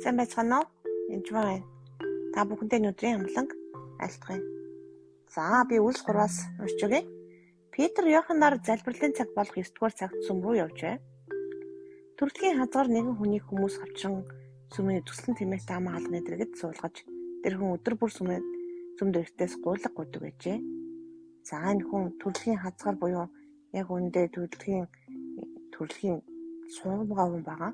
Сайн байцгаана уу? Энд байна. Та бүхэндээ өнөөдрийн амланг айлтгая. За би үлс 3-аас уншиж өгье. Петр Иоханнаар залбирлын цаг болох 9-р цагт сүм рүү явж байв. Төрөлхийн хазгаар нэгэн хүнийг хүмүүс авчран сүмийн төслөн тэмээс таамаг алганы дэргэд суулгаж тэр хүн өдөр бүр сүм дэрэгтээс гуйлга гуйдаг байжээ. За энэ хүн төрөлхийн хазгаар буюу яг үүндээ төрөлхийн суугаа хүн байгаа.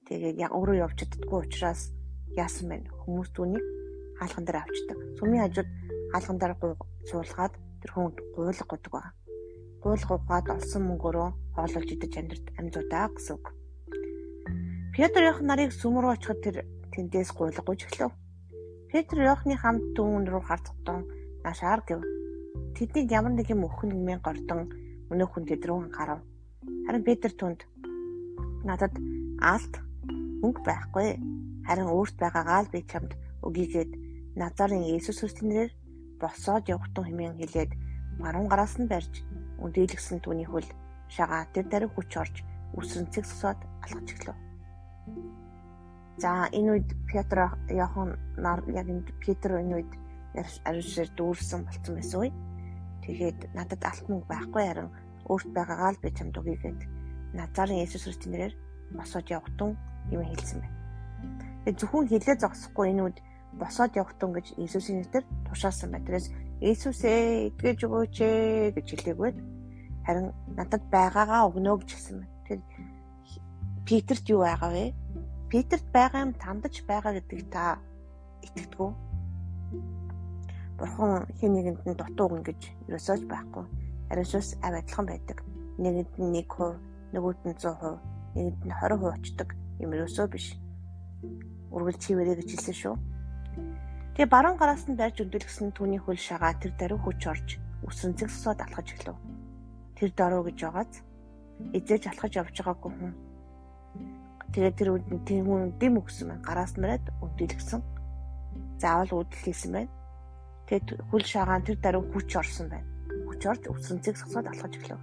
Тэгээд яг өөрөө явж чаддаггүй учраас яасан бэ? Хүмүүс түүнийг хаалган дээр авчдаг. Сүмийн хажууд хаалган дээр суулгаад тэр хүн гуйлга гуйдаг байна. Гуйлга гуйгаад олсон мөнгөөрөө хоололж идэж амьдудаа гэсэн үг. Петр Иохан нарыг сүм рүү очиход тэр тэндээс гуйлга гуйж эхлэв. Петр Иоханы хамт түүн рүү харцдсан наашаар гэв. Тэднийг ямар нэг юм өхөн нэмэн гордон өнөөх хүн тэд рүү анхаарав. Харин Петр түнд надад алт мөнгө байхгүй. Харин өөрт байгаагаа л би чамд өгье гэд Назарын Есүс Христосийн нэрээр босоод явах тун хэмээн хэлээд баруун гараас нь барьж үдээлгсэн түүний хөл шагаа тэр даруй хүч орж үсрэнцэг сосоод алхаж эхлэв. За энэ үед Петр Иохан нар яг энэ Петр энэ үед ариусаар дүүрсэн болсон байсан үе. Тэгээд надад алт мөнгө байхгүй харин өөрт байгаагаа л би чамд өгье гэд Назарын Есүс Христосийн нэрээр босоод явах тун хэмээн хэлсэн байна. Тэгээд зөвхөн хэлээ зогсохгүй энэ үед босоод явах тун гэж Иесусийн нэрээр тушаасан байна. Тэрээс Иесусээ итгэж өгөөч гэж хэлээгүй. Харин надад байгаагаа өгнө гэж хэлсэн байна. Тэр Петрт юу байгаа вэ? Петрт байгаа юм тандаж байгаа гэдгийг та итгэдэг үү? Бурхан хэн нэгэнд нь дутуу ингэж ерөөсөөж байхгүй. Ариусаас авь адилхан байдаг. Нэгэнд нь 1%, нөгөөд нь 100%, нэгэнд нь 20% очдог юм ерөөсөө биш. Үргэлж хийвэрэй гэж хэлсэн шүү. Тэгээ баруун гараас нь барьж өндөлгсөн түүний хөл шагаа тэр даруй хүч орж үсрэнцэг сосоод алхаж эхлэв. Тэр даруй гэж байгааз эзэж алхаж явж байгаагүй хүн. Тэгээ тэр хүн дэм өгсөн байна. Гараас нь бариад өндөлгсөн. Заавал үүдэл хийсэн байна. Тэгээд хөл шагаан тэр даруй хүч орсон байна. Хүч орж үсрэнцэг сосоод алхаж эхлэв.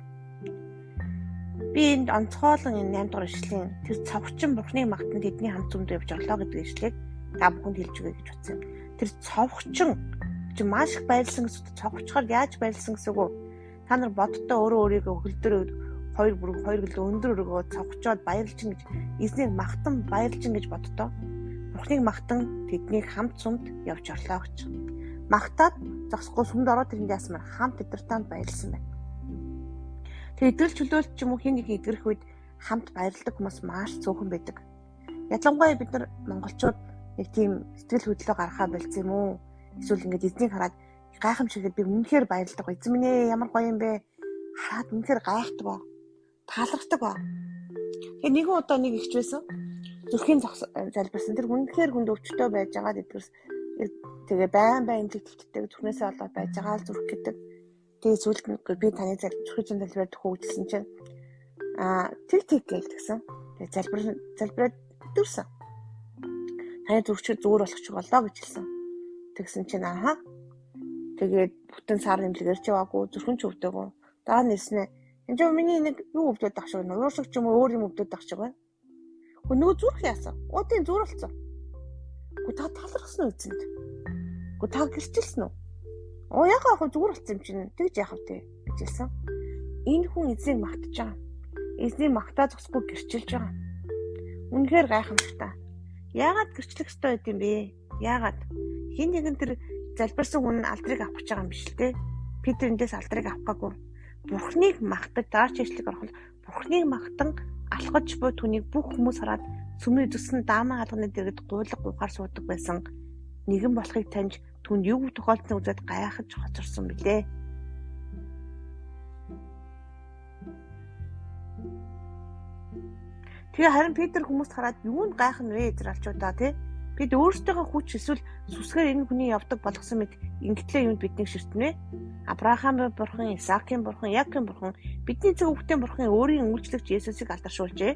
Би энд онцгойлон энэ 8 дугаар ишлэлийн тэр цовхчин бурхныг магтан тэдний хамт зүмд явж орлоо гэдэг ишлэгийг та бүхэнд хэлж өгье гэж утсан юм. Тэр цовхчин чи маш их баярлсан гэсэн цовхчгаар яаж баярлсан гэсэн үг. Та нар бодтоо өөрийгөө хөлдөр 2 гэлээ өндөр өргөө цовхчоод баярлчин гэж эзнийг магтан баярлчин гэж бодтоо. Бурхныг магтан тэднийг хамт зүмд явж орлоо гэж. Магтаад зогсохгүй сүмд ороод тэрэнд яасан мар хамт тэдэртанд баярлсан байна. Тэгээд идэрэл чөлөөлт ч юм уу хин нэг идэрэх үед хамт баярладаг хүмүүс маш цөөхөн байдаг. Ялангуяа бид нар монголчууд нэг тийм сэтгэл хөдлөлөө гаргахаа болцсон юм уу? Эсвэл ингээд эзнийг хараад гайхамшигдээд би үнэхээр баярладаг. Эзэн минь ээ ямар гоё юм бэ? Хараад үнэхээр гайхдаг ба. Таалагддаг ба. Тэгээд нэгэн удаа нэг ихч байсан. Зүрхийн залбирсан. Тэр үнэхээр хүнд өвчтөй байж байгаа гэдгээс тэгээ байн имлэг төвтдөг зүрхнээсээ болоод байж байгаа л зүрх гэдэг. Тэгээ сүлд нь би таны зүрхийн залбираад хөөжсөн чинь тэг гэлтгсэн. Тэгээ залбираад дүүрсэн. Таны зүрхчүүд зүгээр болох ч болоо гэж хэлсэн. Тэгсэн чинь тэгээд бүтэн сар имлэгээр ч яваагүй зүрхэн ч өвдөөгүй. Дараа нь ирснэ. Энд чинь миний нэг юу өвдөд ах шиг байна. Ууршиг ч юм уу өөр юм өвдөд ах шиг байна. Хөө нөгөө зүрх яасан? Тийм зүгээр болсон. Гү та талархсан үү эзэнд? Гү та гэрчилсэн үү? Ягаа хөө зүгээр болсон юм чинь тэгж яах вэ гэж хэлсэн. Энэ хүн эзнийг магтаж байгаа. Эзнийг магтаа зогсохгүй гэрчилж байгаа. Үнэхээр гайхамшигтай. Яагаад гэрчлэх ёстой байд юм бэ? Яагаад? Хин нэгэн тэр залбирсан хүн алдрыг авах гэж байгаа юм биш л те. Петр эндээс алдрыг авахгүй. Бурхныг магтаж дараач ишлэг ороход Бурхныг магтан алхаж буй түүнийг бүх хүмүүс хараад сүмний төсөн даамаа алганы дэргэд гуйлга гуйхаар суудаг байсан нэгэн болохыг таньж түнд юу тохиолдсон үзээд гайхаж хоцорсон билээ. Тэгээ харин Петр хүмүүст хараад юунд гайхна вэ израилчуудаа тий? Бид өөрсдийнхөө хүч эсвэл сүсгээр энэ хүний явдаг болгосон мэт ингэтлээ юунд биднийг ширтнэ? Авраамын бурхан, Исаакийн бурхан, Яаковын бурхан, бидний зөв хүүхдийн бурхан өөрийн үйлчлэгч Есүсийг алдаршуулжээ.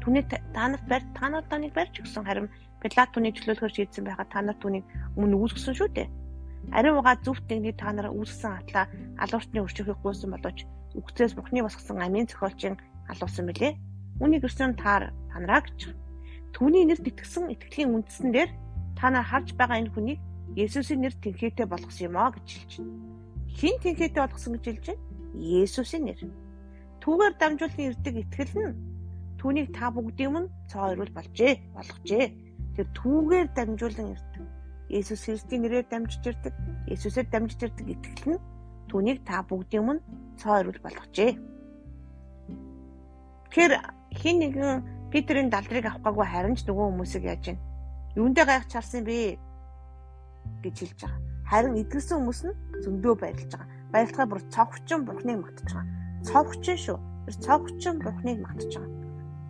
Түүнийг та нарт таныг барьж өгсөн харин Пилат түүнийг чөлөөлөхөр шийдсэн байхад та нар түүнийг өмнө үүсгэсэн шүү дээ. Ариун угаа зөвхт нэгний та нар үүсгэсэн атлаа алуурчны өршөөхийг гуйсан боловч үгцээс Бурхны босгосон амийн зохиолчийн алуусан билээ. Үүнийг өсөн та нараа гэж. Түүний нэрт итгэсэн итгэлийн үндсэн дээр та нар харж байгаа энэ хүнийг Есүсийн нэрт тэнхээтэй болгосон юм аа гэж хэлж байна. Хэн тэнхээтэй болгосон гэж хэлж байна? Есүсийн нэр. Түүгээр дамжуулан ирдэг итгэл нь түүнийг та бүгдийн өмнө цоо ирүүл болгожээ. Тэр түүгээр дамжуулан ирдэг. Есүс Христийн нэрээр дамжиж ирдэг, Есүсээр дамжиж ирдэг итгэл нь түүнийг та бүгдийн өмнө цоо ирүүл болгожээ. Тэгэхээр хин нэгэн Петрийн далдрыг авахгүйг харин ч нөгөө хүмүүсийг яаж байна? Юундээ гайхаж харсан бэ гэж хэлж байгаа. Харин итгэсэн хүмүүс нь зөндөө баярлж байгаа. Баярлахаа бүр цовхчин Бурхныг магтаж байгаа. Цовхчин шүү. Тэр цовхчин Бурхныг магтаж байгаа.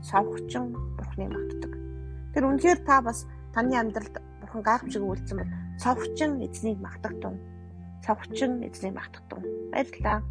Цовхчин Бурхныг магтдаг. Тэр үнэхээр та бас таны амьдралд Бурхан гайхамшиг үйлдсэн бол цовхчин эзнийг магтах тун. Цовхчин эзнийг магтах тун. Баярлалаа.